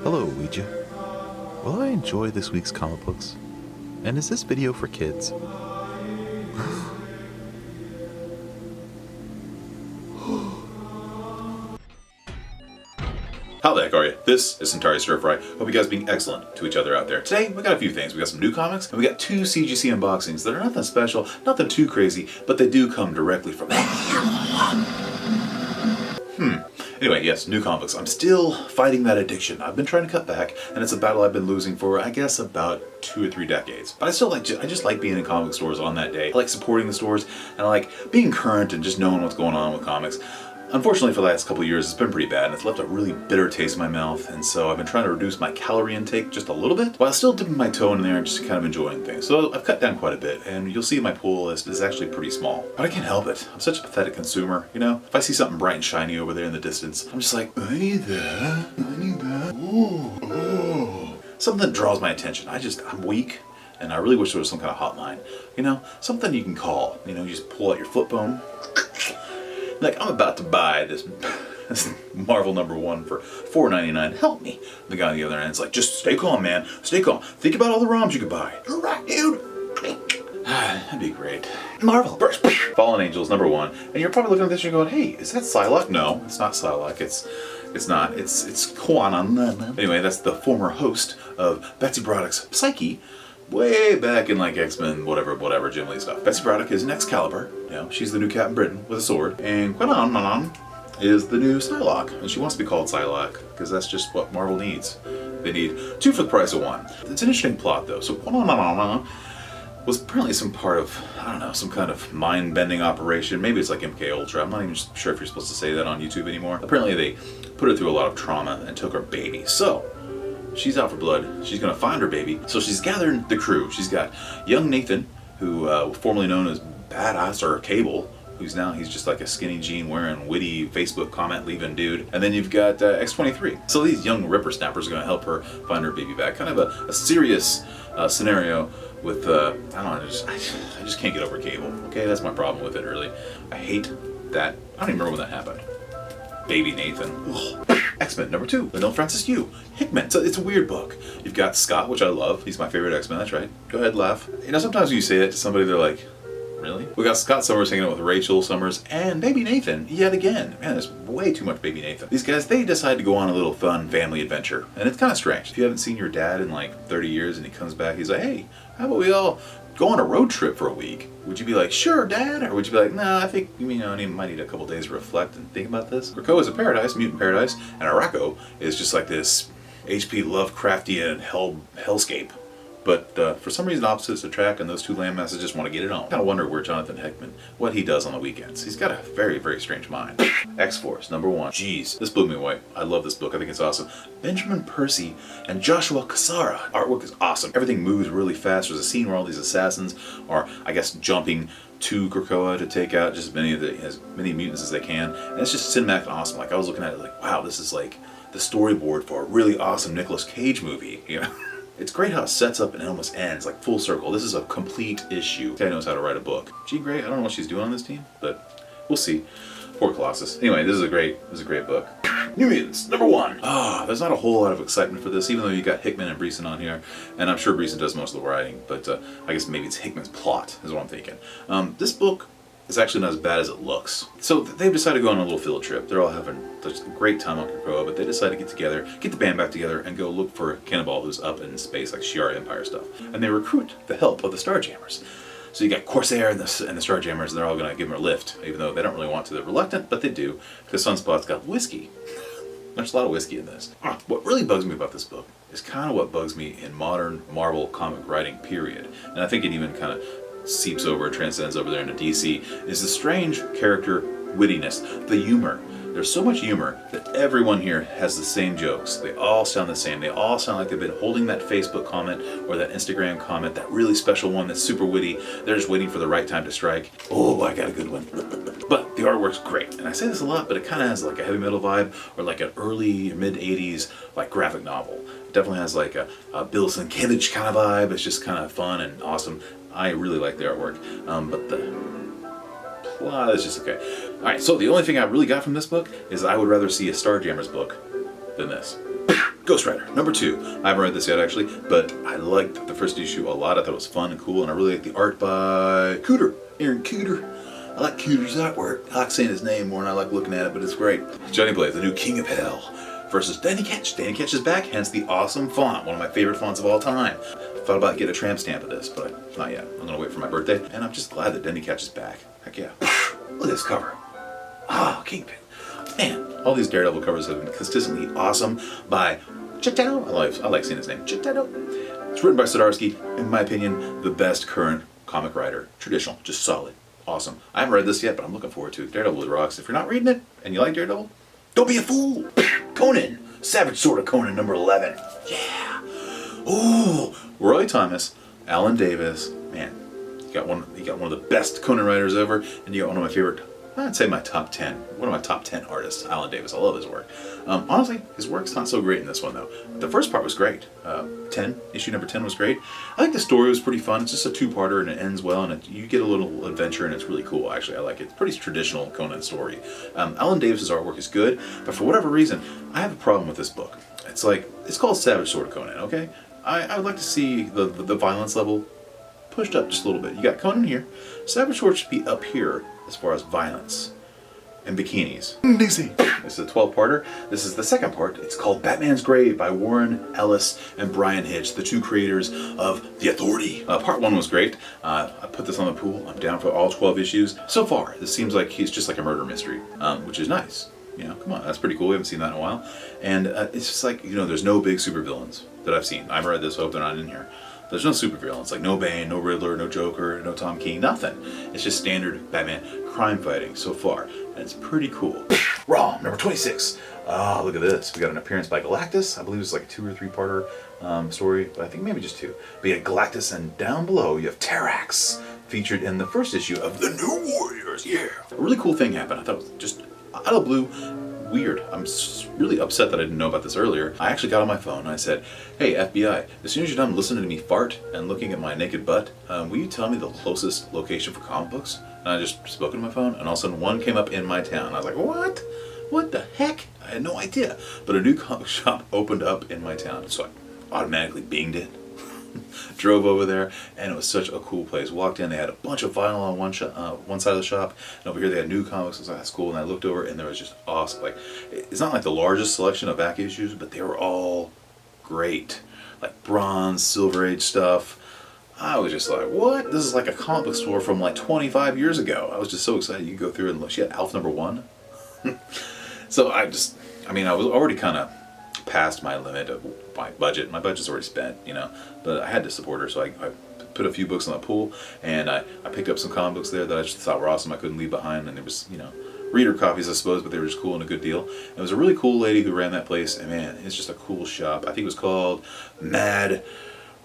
Hello, Ouija. Will I enjoy this week's comic books? And is this video for kids? How the heck are you? This is Centauri Stir Fry. Hope you guys are being excellent to each other out there. Today, we got a few things. We got some new comics, and we got two CGC unboxings that are nothing special, nothing too crazy, but they do come directly from Anyway, yes, new comics. I'm still fighting that addiction. I've been trying to cut back, and it's a battle I've been losing for, I guess, about 2 or 3 decades. But I just like being in comic stores on that day. I like supporting the stores, and I like being current and just knowing what's going on with comics. Unfortunately, for the last couple of years, it's been pretty bad, and it's left a really bitter taste in my mouth, and so I've been trying to reduce my calorie intake just a little bit, while still dipping my toe in there and just kind of enjoying things. So I've cut down quite a bit, and you'll see my pull list is actually pretty small. But I can't help it. I'm such a pathetic consumer, you know? If I see something bright and shiny over there in the distance, I'm just like, I need that, I need that, ooh. Something that draws my attention. I'm weak, and I really wish there was some kind of hotline. You know, something you can call. You know, you just pull out your flip phone. Like, I'm about to buy this Marvel #1 for $4.99. Help me. The guy on the other end is like, just stay calm, man. Stay calm. Think about all the ROMs you could buy. You're right, dude. That'd be great. Marvel first. Fallen Angels #1. And you're probably looking at this and you're going, hey, is that Psylocke? No, it's not Psylocke. It's not. It's Conan. Anyway, that's the former host of Betsy Braddock's Psyche. Way back in like X-Men, whatever, Jim Lee stuff. Betsy Braddock is an Excalibur. You know, she's the new Captain Britain with a sword. And Conan is the new Psylocke. And she wants to be called Psylocke because that's just what Marvel needs. They need 2 for the price of 1. It's an interesting plot though. So Conan was apparently some part of, I don't know, some kind of mind-bending operation. Maybe it's like MK Ultra. I'm not even sure if you're supposed to say that on YouTube anymore. Apparently they put her through a lot of trauma and took her baby. So she's out for blood. She's gonna find her baby. So she's gathered the crew. She's got young Nathan, who formerly known as Badass or Cable, he's just like a skinny jean wearing witty Facebook comment leaving dude. And then you've got X-23. So these young ripper snappers are gonna help her find her baby back. Kind of a serious scenario with I don't know. I just can't get over Cable. Okay, that's my problem with it. Really, I hate that. I don't even remember when that happened. Baby Nathan. Ugh. X-Men #2, Lindell Francis Yu. Hickman. It's a weird book. You've got Scott, which I love. He's my favorite X-Men, that's right. Go ahead, laugh. You know, sometimes when you say that to somebody, they're like, really? We got Scott Summers hanging out with Rachel Summers and Baby Nathan yet again. Man, there's way too much Baby Nathan. These guys, they decide to go on a little fun family adventure. And it's kind of strange. If you haven't seen your dad in like 30 years and he comes back, he's like, hey, how about we all go on a road trip for a week? Would you be like, sure, Dad? Or would you be like, nah, I think, you know, I might need a couple days to reflect and think about this? Krakoa is a paradise, mutant paradise, and Araco is just like this H.P. Lovecraftian hellscape. But for some reason, opposites attract, and those two landmasses just want to get it on. I kind of wonder where Jonathan Hickman, what he does on the weekends. He's got a very, very strange mind. X-Force #1. Jeez, this blew me away. I love this book. I think it's awesome. Benjamin Percy and Joshua Cassara. Artwork is awesome. Everything moves really fast. There's a scene where all these assassins are, I guess, jumping to Krakoa to take out just as many mutants as they can. And it's just cinematic and awesome. Like, I was looking at it like, wow, this is like the storyboard for a really awesome Nicolas Cage movie, you know? It's great how it sets up and it almost ends, like full circle. This is a complete issue. This guy knows how to write a book. Jean Grey, I don't know what she's doing on this team, but we'll see. Poor Colossus. Anyway, this is a great book. New Mutants #1. There's not a whole lot of excitement for this, even though you got Hickman and Breeson on here, and I'm sure Breeson does most of the writing, but I guess maybe it's Hickman's plot, is what I'm thinking. This book is actually not as bad as it looks. So they've decided to go on a little field trip. They're all having a great time on Krakoa, but they decide to get together, get the band back together, and go look for Cannonball, who's up in space, like Shi'ar Empire stuff. And they recruit the help of the Starjammers. So you got Corsair and the Starjammers, and they're all going to give them a lift, even though they don't really want to. They're reluctant, but they do, because Sunspot's got whiskey. There's a lot of whiskey in this. What really bugs me about this book is kind of what bugs me in modern Marvel comic writing, period. And I think it even kind of seeps over, transcends over there into DC, is the strange character wittiness, the humor. There's so much humor that everyone here has the same jokes. They all sound the same. They all sound like they've been holding that Facebook comment or that Instagram comment, that really special one that's super witty. They're just waiting for the right time to strike. Oh, I got a good one. But the artwork's great. And I say this a lot, but it kind of has like a heavy metal vibe or like an early, mid-80s like graphic novel. It definitely has like a Bill Sienkiewicz kind of vibe. It's just kind of fun and awesome. I really like the artwork, but the plot is just okay. Alright, so the only thing I really got from this book is I would rather see a Starjammers book than this. Ghost Rider, number 2. I haven't read this yet actually, but I liked the first issue a lot. I thought it was fun and cool, and I really like the art by Cooter, Aaron Cooter. I like Cooter's artwork. I like saying his name more than I like looking at it, but it's great. Johnny Blaze, the new King of Hell, versus Danny Ketch. Danny Ketch is back, hence the awesome font, one of my favorite fonts of all time. Thought about getting a tramp stamp of this, but not yet. I'm gonna wait for my birthday, and I'm just glad that Danny Ketch is back. Heck yeah. Look at this cover. Ah, Kingpin. Man, all these Daredevil covers have been consistently awesome by Chitano. I like seeing his name, Chitano. It's written by Zdarsky, in my opinion, the best current comic writer. Traditional, just solid, awesome. I haven't read this yet, but I'm looking forward to it. Daredevil rocks. If you're not reading it and you like Daredevil, don't be a fool. Conan, Savage Sword of Conan, number 11. Yeah. Ooh, Roy Thomas, Alan Davis. Man, you got one of the best Conan writers ever, and you got one of my favorite. I'd say my top 10. One of my top 10 artists, Alan Davis. I love his work. Honestly, his work's not so great in this one, though. The first part was great. Issue number 10 was great. I think the story was pretty fun. It's just a two-parter, and it ends well, and you get a little adventure, and it's really cool, actually. I like it. It's a pretty traditional Conan story. Alan Davis's artwork is good, but for whatever reason, I have a problem with this book. It's called Savage Sword of Conan, okay? I would like to see the violence level pushed up just a little bit. You got Conan here. Savage Sword should be up here as far as violence and bikinis. DC. This is a 12-parter. This is the second part. It's called Batman's Grave by Warren Ellis and Brian Hitch, the two creators of The Authority. Part 1 was great. I put this on the pool. I'm down for all 12 issues. So far, this seems like he's just like a murder mystery, which is nice. You know, come on, that's pretty cool. We haven't seen that in a while. And it's just like, there's no big supervillains that I've seen. I haven't read this, hope they're not in here. There's no supervillains, like no Bane, no Riddler, no Joker, no Tom King, nothing. It's just standard Batman crime fighting so far, and it's pretty cool. Raw, number 26. Oh, look at this. We got an appearance by Galactus. I believe it's like a 2 or 3-parter story, but I think maybe just 2. But yeah, Galactus, and down below you have Terrax, featured in the first issue of The New Warriors. Yeah. A really cool thing happened. I thought it was just out of the blue. Weird. I'm really upset that I didn't know about this earlier. I actually got on my phone and I said, hey FBI, as soon as you're done listening to me fart and looking at my naked butt, will you tell me the closest location for comic books? And I just spoke into my phone, and all of a sudden one came up in my town. I was like, what? What the heck? I had no idea. But a new comic shop opened up in my town, so I automatically binged it. Drove over there, and it was such a cool place. Walked in, they had a bunch of vinyl on one side of the shop, and over here they had new comics. I was like, that's cool. And I looked over, and there was just awesome. Like, it's not like the largest selection of back issues, but they were all great. Like bronze, silver age stuff. I was just like, what? This is like a comic book store from like 25 years ago. I was just so excited. You could go through and look. She had Alf number 1. So I was already kind of past my limit of my budget. My budget's already spent, but I had to support her, so I put a few books on the pool, and I picked up some comic books there that I just thought were awesome. I couldn't leave behind, and there was, reader copies, I suppose, but they were just cool and a good deal. And it was a really cool lady who ran that place, and man, it's just a cool shop. I think it was called Mad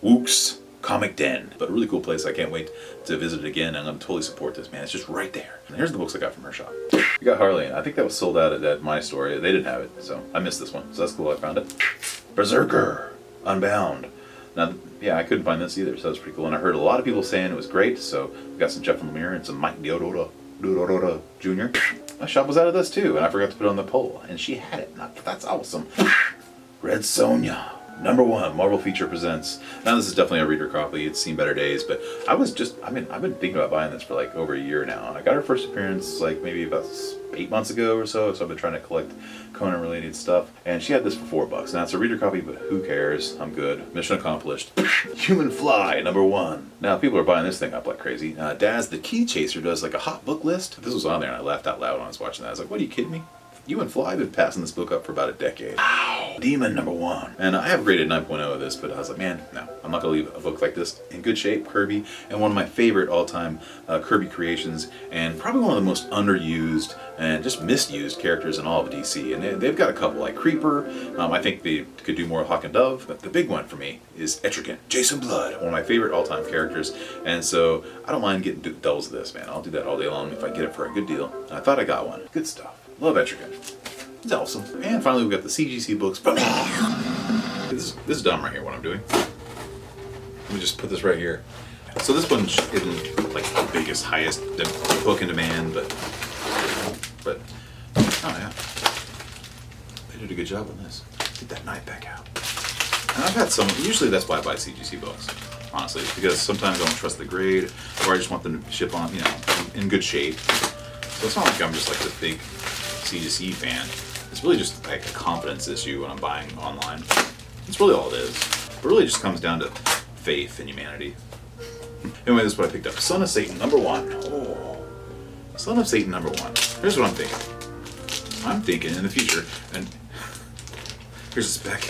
Wook's Comic Den, but a really cool place. I can't wait to visit it again. I'm going to totally support this, man. It's just right there. And here's the books I got from her shop. We got Harley. I think that was sold out at my store. They didn't have it, so I missed this one. So that's cool. I found it. Berserker Unbound. Now, yeah, I couldn't find this either, so that's pretty cool. And I heard a lot of people saying it was great, so we got some Jeff Lemire and some Mike Deodoto Jr. My shop was out of this too, and I forgot to put it on the poll, and she had it. That's awesome. Red Sonja. Number 1, Marvel Feature presents. Now this is definitely a reader copy. It's seen better days, but I've been thinking about buying this for like over a year now. And I got her first appearance like maybe about 8 months ago or so. So I've been trying to collect Conan related stuff. And she had this for $4. Now it's a reader copy, but who cares? I'm good. Mission accomplished. Human Fly, number 1. Now people are buying this thing up like crazy. Daz the Key Chaser does like a hot book list. This was on there and I laughed out loud when I was watching that. I was like, what, are you kidding me? You and Fly have been passing this book up for about a decade. Wow. Demon number 1. And I have rated 9.0 of this, but I was like, man, no, I'm not going to leave a book like this in good shape. Kirby, and one of my favorite all-time Kirby creations, and probably one of the most underused and just misused characters in all of DC. And they've got a couple, like Creeper. I think they could do more with Hawk and Dove, but the big one for me is Etrigan. Jason Blood, one of my favorite all-time characters. And so I don't mind getting doubles of this, man. I'll do that all day long if I get it for a good deal. And I thought I got one. Good stuff. Love Etrigan. It's awesome. And finally we got the CGC books. This is dumb right here, what I'm doing. Let me just put this right here. So this one isn't like the biggest, highest book in demand, but oh yeah. They did a good job on this. Get that knife back out. And I've had some, usually that's why I buy CGC books, honestly, because sometimes I don't trust the grade, or I just want them to ship on, you know, in good shape. So it's not like I'm just like this big CGC fan. It's really just like a confidence issue when I'm buying online. That's really all it is. It really just comes down to faith in humanity. Anyway, this is what I picked up. Son of Satan, #1. Oh, Son of Satan, #1. Here's what I'm thinking. I'm thinking in the future, and here's a spec.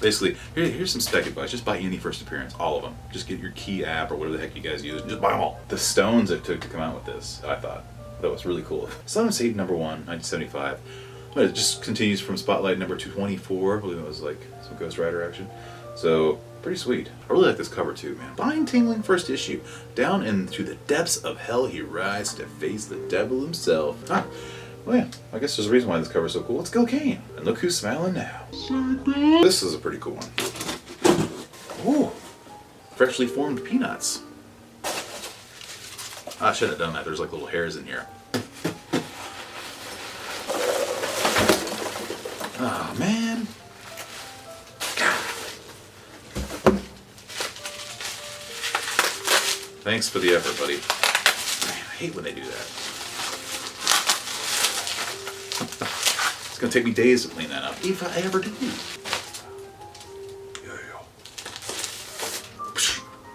Basically, here's some spec advice. Just buy any first appearance, all of them. Just get your key app or whatever the heck you guys use, and just buy them all. The stones it took to come out with this, I thought that was really cool. Son of Satan, #1, 1975. But it just continues from Spotlight number 224. I believe it was like some Ghost Rider action. So, pretty sweet. I really like this cover too, man. Spine-tingling first issue. Down into the depths of hell he rides to face the devil himself. Ah, well, yeah, I guess there's a reason why this cover is so cool. It's Gil Kane. And look who's smiling now. This is a pretty cool one. Ooh, freshly formed peanuts. I should have done that. There's like little hairs in here. Oh, man. Thanks for the effort, buddy. Man, I hate when they do that. It's going to take me days to clean that up, if I ever do.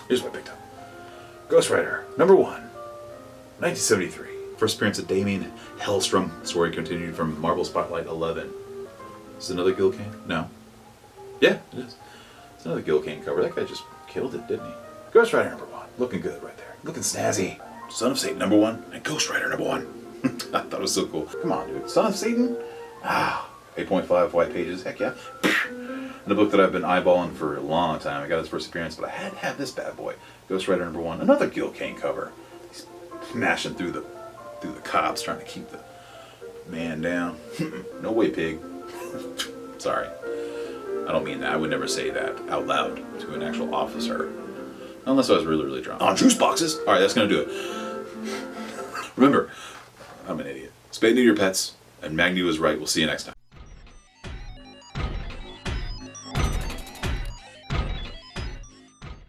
Here's what I picked up. Ghost Rider, #1, 1973. First appearance of Damien Hellstrom. Story continued from Marvel Spotlight 11. Is it another Gil Kane? No. Yeah, it is. It's another Gil Kane cover. That guy just killed it, didn't he? Ghost Rider #1. Looking good right there. Looking snazzy. Son of Satan #1 and Ghost Rider #1. I thought it was so cool. Come on, dude. Son of Satan? Ah, 8.5 white pages. Heck yeah. And a book that I've been eyeballing for a long time. I got his first appearance, but I had to have this bad boy. Ghost Rider #1. Another Gil Kane cover. He's smashing through the cops, trying to keep the man down. No way, pig. Sorry. I don't mean that. I would never say that out loud to an actual officer. Unless I was really, really drunk. On juice boxes? Alright, that's going to do it. Remember, I'm an idiot. Spay neuter your pets, and Magnew is right. We'll see you next time.